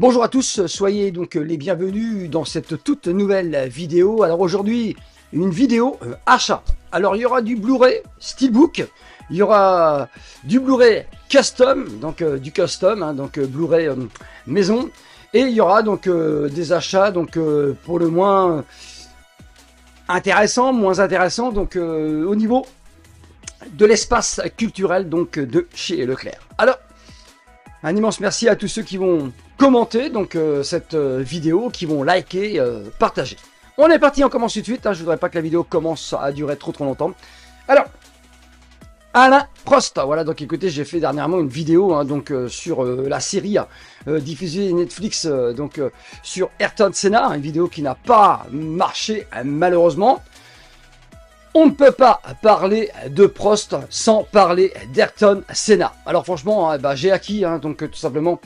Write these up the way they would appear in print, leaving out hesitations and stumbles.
Bonjour à tous, soyez donc les bienvenus dans cette toute nouvelle vidéo. Alors aujourd'hui, une vidéo achat. Alors il y aura du Blu-ray Steelbook, il y aura du Blu-ray custom, donc du custom, donc Blu-ray maison, et il y aura donc des achats donc pour le moins intéressants, moins intéressants, donc au niveau de l'espace culturel donc de chez Leclerc. Alors un immense merci à tous ceux qui vont commenter donc cette vidéo, qui vont liker, partager. On est parti, on commence tout de suite. Je voudrais pas que la vidéo commence à durer trop longtemps. Alors, Alain Prost. Voilà, donc écoutez, j'ai fait dernièrement une vidéo donc sur la série diffusée Netflix sur Ayrton Senna, une vidéo qui n'a pas marché malheureusement. On ne peut pas parler de Prost sans parler d'Ayrton Senna. Alors franchement, j'ai acquis donc tout simplement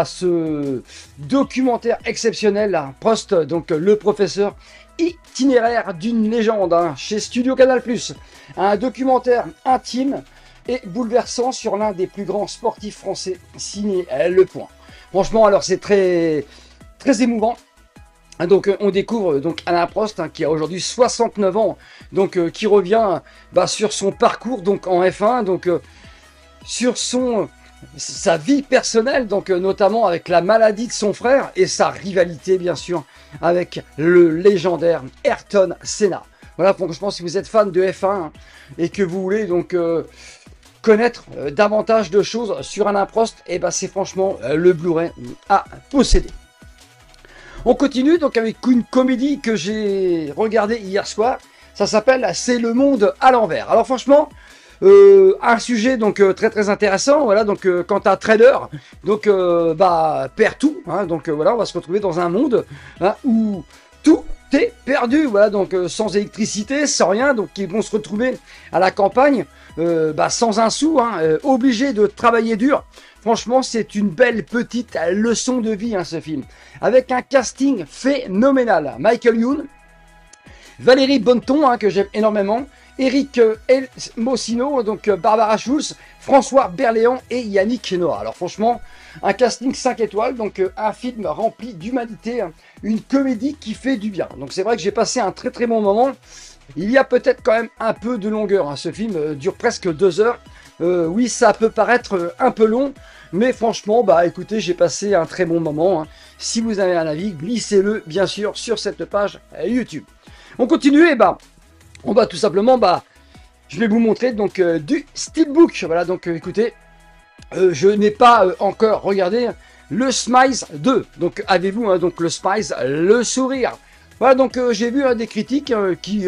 ce documentaire exceptionnel, Prost, donc le professeur itinéraire d'une légende chez Studio Canal+. Un documentaire intime et bouleversant sur l'un des plus grands sportifs français, signé Le Point. Franchement, alors c'est très émouvant. Donc on découvre donc Alain Prost qui a aujourd'hui 69 ans, donc qui revient sur son parcours donc en F1, donc sur sa vie personnelle, donc notamment avec la maladie de son frère et sa rivalité bien sûr avec le légendaire Ayrton Senna. Voilà, franchement, si vous êtes fan de F1 et que vous voulez donc connaître davantage de choses sur Alain Prost, et c'est franchement le Blu-ray à posséder. On continue donc avec une comédie que j'ai regardée hier soir. Ça s'appelle C'est le monde à l'envers. Alors franchement, un sujet donc très intéressant. Voilà, donc quand un trader donc perd tout, donc voilà, on va se retrouver dans un monde où tout est perdu. Voilà, donc sans électricité, sans rien. Donc ils vont se retrouver à la campagne sans un sou, obligés de travailler dur. Franchement, c'est une belle petite leçon de vie, ce film. Avec un casting phénoménal. Michael Youn, Valérie Bonneton, que j'aime énormément, Eric Mosino, donc Barbara Schulz, François Berléand et Yannick Noah. Alors franchement, un casting 5 étoiles, donc un film rempli d'humanité, une comédie qui fait du bien. Donc c'est vrai que j'ai passé un très bon moment. Il y a peut-être quand même un peu de longueur, ce film dure presque 2 heures. Oui, ça peut paraître un peu long, mais franchement, écoutez, j'ai passé un très bon moment. Si vous avez un avis, glissez-le bien sûr sur cette page YouTube. On continue, et on va tout simplement, je vais vous montrer donc du Steelbook. Voilà, donc écoutez, je n'ai pas encore regardé le Smiles 2. Donc avez-vous donc le Smiles, le sourire. Voilà, donc j'ai vu des critiques qui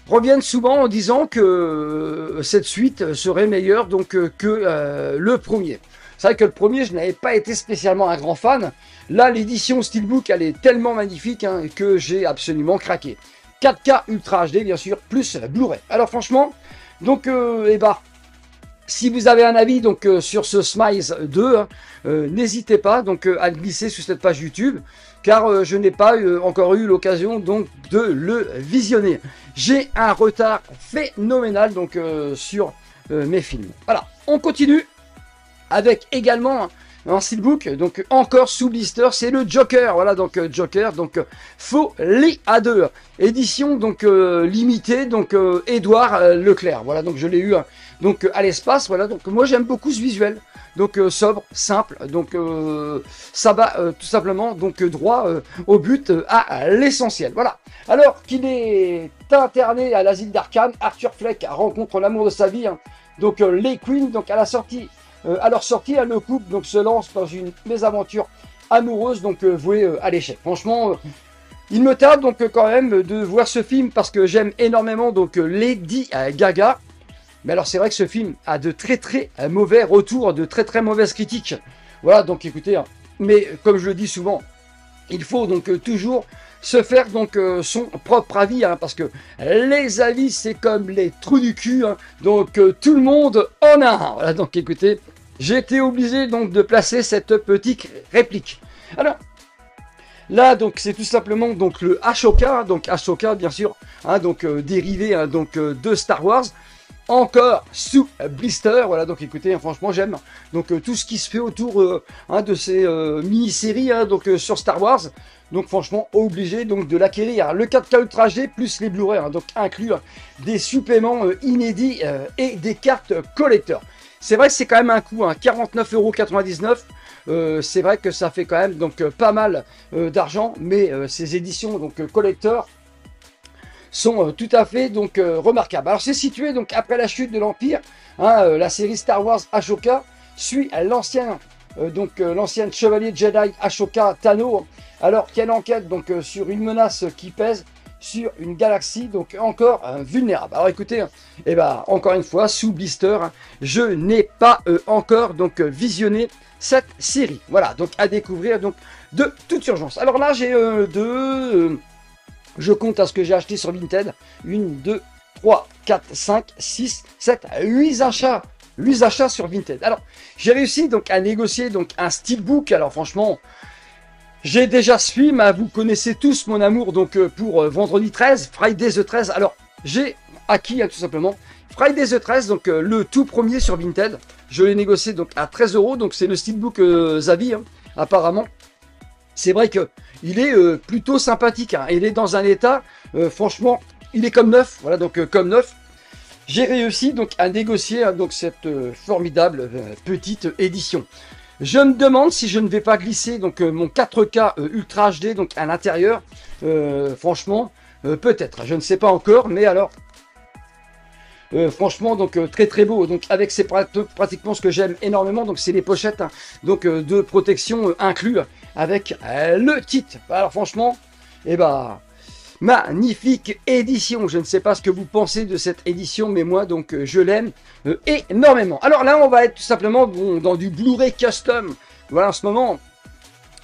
reviennent souvent en disant que cette suite serait meilleure donc que le premier. C'est vrai que le premier, je n'avais pas été spécialement un grand fan. Là, l'édition Steelbook, elle est tellement magnifique que j'ai absolument craqué. 4K Ultra HD, bien sûr, plus Blu-ray. Alors franchement, donc si vous avez un avis donc sur ce Smiles 2, n'hésitez pas donc à le glisser sur cette page YouTube, car je n'ai pas encore eu l'occasion donc de le visionner. J'ai un retard phénoménal donc sur mes films. Voilà, on continue avec également un Steelbook, donc encore sous blister, c'est le Joker. Voilà, donc Joker, donc Folie à 2, édition donc limitée, donc Édouard Leclerc. Voilà, donc je l'ai eu donc à l'espace. Voilà, donc moi j'aime beaucoup ce visuel, donc sobre, simple, donc ça va tout simplement donc droit au but, à l'essentiel. Voilà, alors qu'il est interné à l'asile d'Arkham, Arthur Fleck rencontre l'amour de sa vie, donc les Queens, donc à la sortie. À leur sortie, le couple donc se lance dans une mésaventure amoureuse donc vouée à l'échec. Franchement, il me tarde donc quand même de voir ce film parce que j'aime énormément donc Lady Gaga. Mais alors c'est vrai que ce film a de très mauvais retours, de très mauvaises critiques. Voilà, donc écoutez, mais comme je le dis souvent, il faut donc toujours se faire donc son propre avis, parce que les avis c'est comme les trous du cul, donc tout le monde en a un. Voilà, donc écoutez, j'ai été obligé donc de placer cette petite réplique. Alors là donc c'est tout simplement donc le Ashoka, donc Ashoka bien sûr, donc dérivé donc de Star Wars. encore sous blister. Voilà, donc écoutez, hein, franchement j'aime donc tout ce qui se fait autour de ces mini-séries donc sur Star Wars. Donc franchement obligé donc de l'acquérir. Le 4K Ultra HD plus les Blu-ray, donc inclus des suppléments inédits et des cartes collector. C'est vrai que c'est quand même un coût, 49,99 €. C'est vrai que ça fait quand même donc pas mal d'argent, mais ces éditions donc collector sont tout à fait donc remarquables. Alors c'est situé donc après la chute de l'Empire, la série Star Wars Ashoka suit l'ancienne chevalier Jedi Ashoka Tano, alors qu'elle enquête donc sur une menace qui pèse sur une galaxie donc encore vulnérable. Alors écoutez, encore une fois sous blister, je n'ai pas encore donc visionné cette série. Voilà, donc à découvrir donc de toute urgence. Alors là j'ai je compte à ce que j'ai acheté sur Vinted. 1, 2, 3, 4, 5, 6, 7, 8 achats. 8 achats sur Vinted. Alors, j'ai réussi donc à négocier donc un steelbook. Alors franchement, j'ai déjà ce film. Vous connaissez tous mon amour donc pour Vendredi 13, Friday the 13. Alors, j'ai acquis tout simplement Friday the 13, donc le tout premier sur Vinted. Je l'ai négocié donc à 13 €. Donc c'est le steelbook Zavi, apparemment. C'est vrai que il est plutôt sympathique. Il est dans un état, franchement, il est comme neuf. Voilà, donc comme neuf. J'ai réussi donc à négocier donc cette formidable petite édition. Je me demande si je ne vais pas glisser donc mon 4K Ultra HD donc à l'intérieur. Franchement, peut-être. Je ne sais pas encore, mais alors. Franchement donc très très beau, donc avec c'est pratiquement ce que j'aime énormément, donc c'est les pochettes donc de protection inclus avec le titre. Alors franchement magnifique édition. Je ne sais pas ce que vous pensez de cette édition, mais moi donc je l'aime énormément. Alors là on va être tout simplement dans du Blu-ray custom. Voilà, en ce moment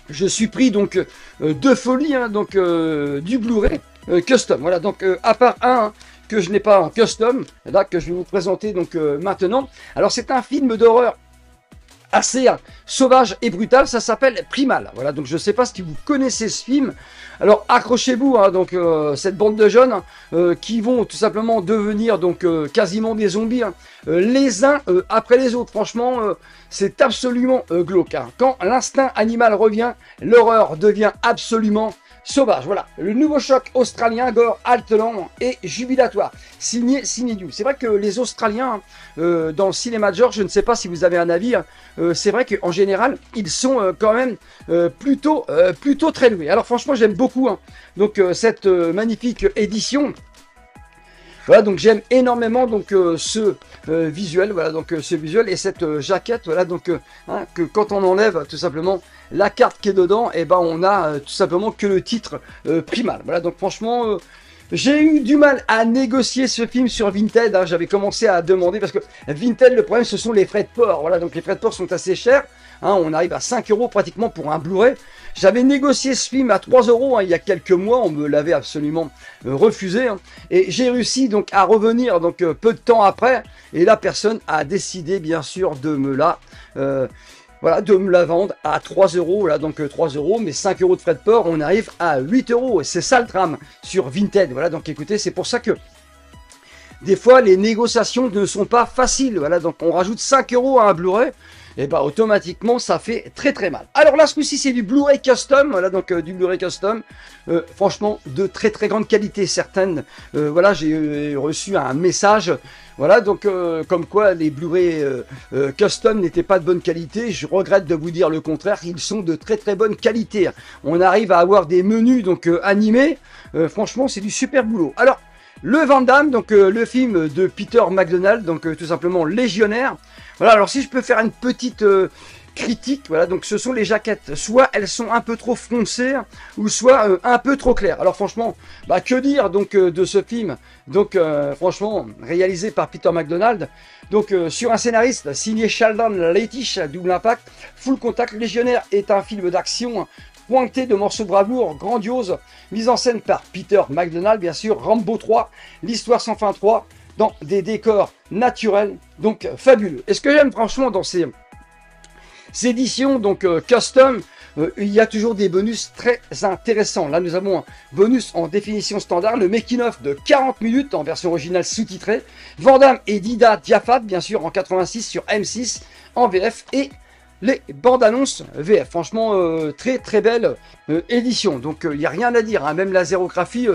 je suis pris donc de folie donc du Blu-ray custom. Voilà, donc à part un que je n'ai pas en custom, là que je vais vous présenter donc maintenant. Alors c'est un film d'horreur assez sauvage et brutal, ça s'appelle Primal. Voilà, donc je ne sais pas si vous connaissez ce film. Alors accrochez-vous, donc cette bande de jeunes qui vont tout simplement devenir donc quasiment des zombies, les uns après les autres. Franchement, c'est absolument glauque. Quand l'instinct animal revient, l'horreur devient absolument sauvage. Voilà, le nouveau choc australien, gore, haltelant et jubilatoire, signé Cinedu. C'est vrai que les Australiens dans le cinéma de genre, je ne sais pas si vous avez un avis, c'est vrai qu'en général ils sont quand même plutôt très loués. Alors franchement j'aime beaucoup donc cette magnifique édition. Voilà, donc j'aime énormément donc ce visuel, voilà, donc ce visuel et cette jaquette, voilà, donc que quand on enlève tout simplement la carte qui est dedans, et on a tout simplement que le titre Primal. Voilà, donc franchement j'ai eu du mal à négocier ce film sur Vinted. J'avais commencé à demander parce que Vinted, le problème ce sont les frais de port. Voilà, donc les frais de port sont assez chers. On arrive à 5 € pratiquement pour un Blu-ray. J'avais négocié ce film à 3 € il y a quelques mois, on me l'avait absolument refusé. Et j'ai réussi donc à revenir donc peu de temps après. Et la personne a décidé bien sûr de me la de me la vendre à 3 €. Voilà, donc 3 €, mais 5 € de frais de port, on arrive à 8 €. Et c'est ça le drame sur Vinted. Voilà, donc écoutez, c'est pour ça que des fois les négociations ne sont pas faciles. Voilà, donc on rajoute 5 € à un Blu-ray. Et automatiquement ça fait très très mal. Alors là ce coup-ci c'est du Blu-ray custom, voilà, donc du Blu-ray custom, franchement de très très grande qualité. Certaines, voilà, j'ai reçu un message, voilà, donc comme quoi les Blu-ray custom n'étaient pas de bonne qualité. Je regrette de vous dire le contraire, ils sont de très très bonne qualité. On arrive à avoir des menus donc animés, franchement c'est du super boulot. Alors le Van Damme, donc le film de Peter McDonald, donc tout simplement Légionnaire. Voilà, alors si je peux faire une petite critique, voilà, donc ce sont les jaquettes. Soit elles sont un peu trop foncées, ou soit un peu trop claires. Alors franchement, que dire donc de ce film, donc franchement réalisé par Peter McDonald, donc sur un scénariste signé Sheldon Lettich, Double Impact, Full Contact. Légionnaire est un film d'action pointé de morceaux de bravoure grandiose, mise en scène par Peter McDonald, bien sûr. Rambo 3, l'histoire sans fin 3, dans des décors naturels, donc fabuleux. Et ce que j'aime franchement dans ces éditions donc custom, il y a toujours des bonus très intéressants. Là, nous avons un bonus en définition standard, le making-of de 40 minutes en version originale sous-titrée. Van Damme et Dida Diafat, bien sûr, en 86 sur M6 en VF, et les bandes annonces VF. Franchement, très très belle édition. Donc, il n'y a rien à dire, hein. Même la zérographie,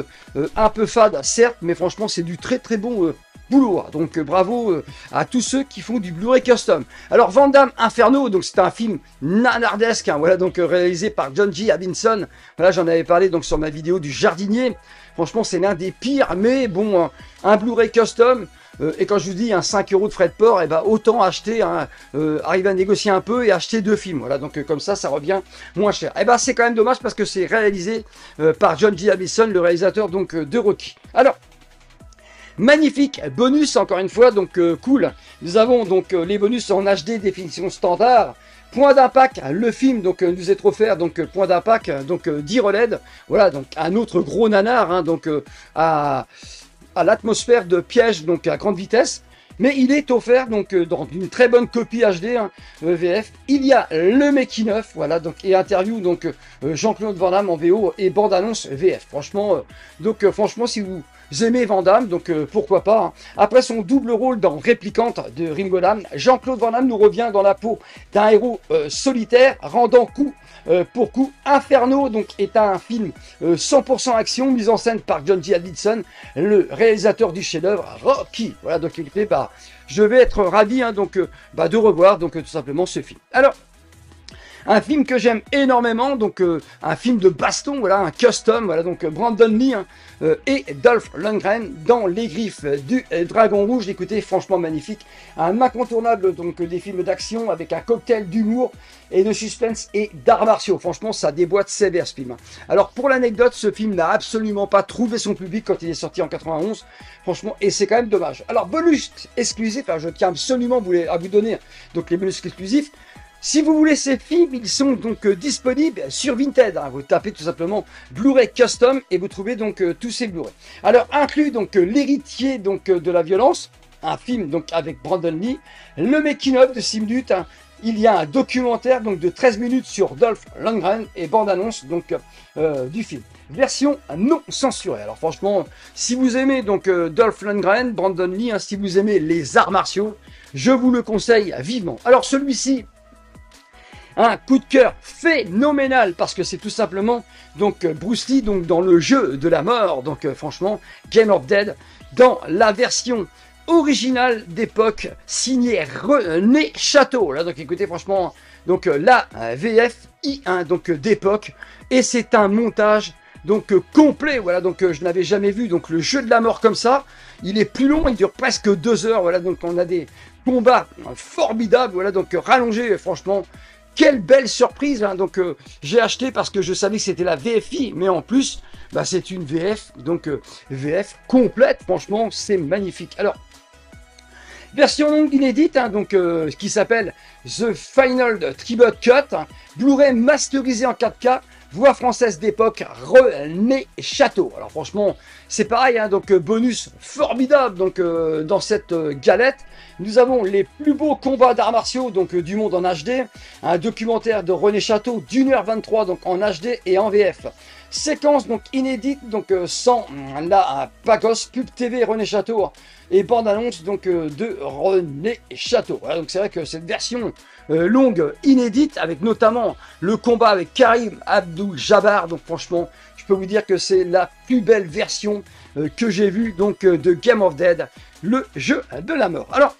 un peu fade, certes, mais franchement, c'est du très très bon boulot. Donc, bravo à tous ceux qui font du Blu-ray custom. Alors, Van Damme Inferno, donc c'est un film nanardesque, hein, voilà, donc réalisé par John G. Abinson. Voilà, j'en avais parlé donc sur ma vidéo du jardinier. Franchement, c'est l'un des pires, mais bon, un Blu-ray custom. Et quand je vous dis un 5 € de frais de port, et ben autant acheter, arriver à négocier un peu et acheter 2 films. Voilà, donc comme ça revient moins cher. Et ben c'est quand même dommage parce que c'est réalisé par John G. Abinson, le réalisateur donc de Rocky. Alors, magnifique bonus encore une fois, donc cool. Nous avons donc les bonus en HD définition standard. Point d'impact, le film donc nous est offert, donc point d'impact, donc 10 relèdes. Voilà, donc un autre gros nanar, hein, donc à l'atmosphère de piège, donc à grande vitesse, mais il est offert donc dans une très bonne copie HD, hein, VF. Il y a le making-of, voilà, donc et interview donc Jean-Claude Van Damme en VO et bande annonce VF. Franchement, franchement, si vous aimez Van Damme, donc pourquoi pas, hein. Après son double rôle dans Réplicante de Ringo Lam, Jean-Claude Van Damme nous revient dans la peau d'un héros solitaire, rendant coup pour coup. Inferno donc est un film 100% action, mise en scène par John G. Avildsen, le réalisateur du chef-d'œuvre Rocky. Voilà, donc écoutez, bah, je vais être ravi, hein, donc de revoir donc tout simplement ce film. Alors, un film que j'aime énormément, donc un film de baston, voilà, un custom, voilà, donc Brandon Lee, hein, et Dolph Lundgren dans Les Griffes du Dragon Rouge. Écoutez, franchement magnifique, un incontournable donc des films d'action avec un cocktail d'humour et de suspense et d'arts martiaux. Franchement, ça déboîte sévère ce film. Alors pour l'anecdote, ce film n'a absolument pas trouvé son public quand il est sorti en 91. Franchement, et c'est quand même dommage. Alors bonus exclusif, alors je tiens absolument à vous donner donc les bonus exclusifs. Si vous voulez ces films, ils sont donc disponibles sur Vinted, hein. Vous tapez tout simplement Blu-ray Custom et vous trouvez donc tous ces Blu-ray. Alors inclus donc l'héritier donc de la violence, un film donc avec Brandon Lee, le making-of de 6 minutes, hein. Il y a un documentaire donc de 13 minutes sur Dolph Lundgren et bande-annonce donc du film. Version non censurée. Alors franchement, si vous aimez donc Dolph Lundgren, Brandon Lee, hein, si vous aimez les arts martiaux, je vous le conseille vivement. Alors celui-ci, un coup de cœur phénoménal parce que c'est tout simplement donc Bruce Lee donc dans le jeu de la mort, donc franchement Game of Dead dans la version originale d'époque signée René Château. Là donc écoutez, franchement donc la VF I1 donc d'époque, et c'est un montage donc complet. Voilà, donc je n'avais jamais vu donc le jeu de la mort comme ça. Il est plus long, il dure presque 2 heures. Voilà, donc on a des combats formidables. Voilà, donc rallongés, franchement. Quelle belle surprise, hein. Donc j'ai acheté parce que je savais que c'était la VFI, mais en plus, bah, c'est une VF, donc VF complète, franchement, c'est magnifique. Alors, version longue inédite, hein, donc qui s'appelle The Final Tribute Cut, hein, Blu-ray masterisé en 4K, voix française d'époque, René Château. Alors franchement, c'est pareil, hein, donc bonus formidable donc dans cette galette. Nous avons les plus beaux combats d'arts martiaux donc du monde en HD, un documentaire de René Château d'1h23 donc en HD et en VF. Séquence donc inédite donc sans la Pagos, Pub TV René Château et bande-annonce donc de René Château. Voilà, donc c'est vrai que cette version longue inédite avec notamment le combat avec Karim Abdul-Jabbar, donc franchement je peux vous dire que c'est la plus belle version que j'ai vue donc de Game of Dead, le jeu de la mort. Alors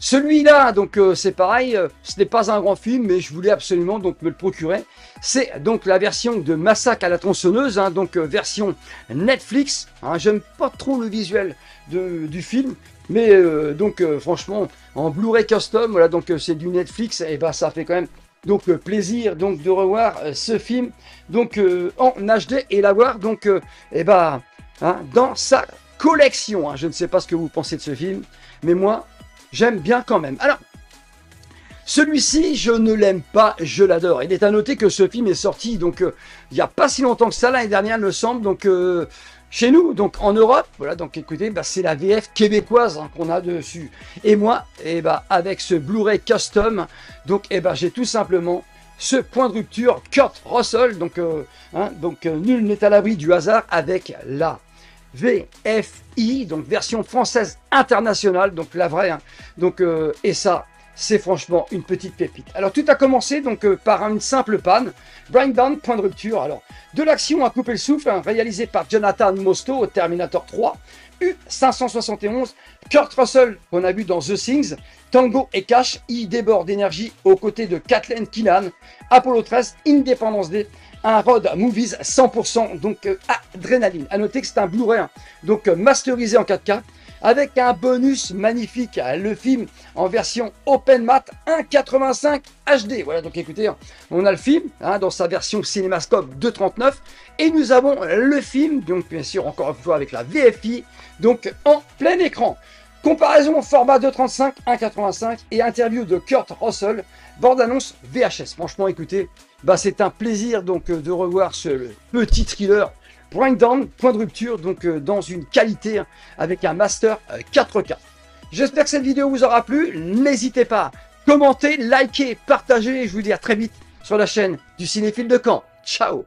celui-là, donc c'est pareil, ce n'est pas un grand film, mais je voulais absolument donc me le procurer. C'est donc la version de Massacre à la tronçonneuse, hein, donc version Netflix. Hein, j'aime pas trop le visuel du film, mais donc franchement en Blu-ray custom, voilà, donc c'est du Netflix, et bah ça fait quand même donc plaisir donc de revoir ce film donc en HD et l'avoir donc et bah hein, dans sa collection. Hein. Je ne sais pas ce que vous pensez de ce film, mais moi j'aime bien quand même. Alors, celui-ci, je ne l'aime pas, je l'adore. Il est à noter que ce film est sorti donc il n'y a pas si longtemps que ça, l'année dernière, il me semble, donc chez nous, donc en Europe. Voilà, donc écoutez, bah, c'est la VF québécoise hein, qu'on a dessus. Et moi, et bah, avec ce Blu-ray custom, donc et bah, j'ai tout simplement ce point de rupture Kurt Russell, donc, nul n'est à l'abri du hasard avec la VFI, donc version française internationale, donc la vraie, et ça, c'est franchement une petite pépite. Alors tout a commencé donc par une simple panne, breakdown, point de rupture, alors de l'action à couper le souffle, réalisé par Jonathan Mostow au Terminator 3, U571, Kurt Russell qu'on a vu dans The Things, Tango et Cash, il déborde d'énergie aux côtés de Kathleen Keenan, Apollo 13, Independence Day, un road movies 100%, donc adrénaline. À noter que c'est un Blu-ray, donc masterisé en 4K, avec un bonus magnifique, le film en version OpenMat 1.85 HD. Voilà, donc écoutez, on a le film dans sa version Cinémascope 2.39 et nous avons le film, donc bien sûr encore une fois avec la VFI, donc en plein écran. Comparaison au format 2.35, 1.85 et interview de Kurt Russell, bande-annonce VHS. Franchement, écoutez, c'est un plaisir donc de revoir ce petit thriller Breakdown, point de rupture, donc dans une qualité avec un master 4K. J'espère que cette vidéo vous aura plu. N'hésitez pas à commenter, liker, partager. Je vous dis à très vite sur la chaîne du Cinéphile de Caen. Ciao!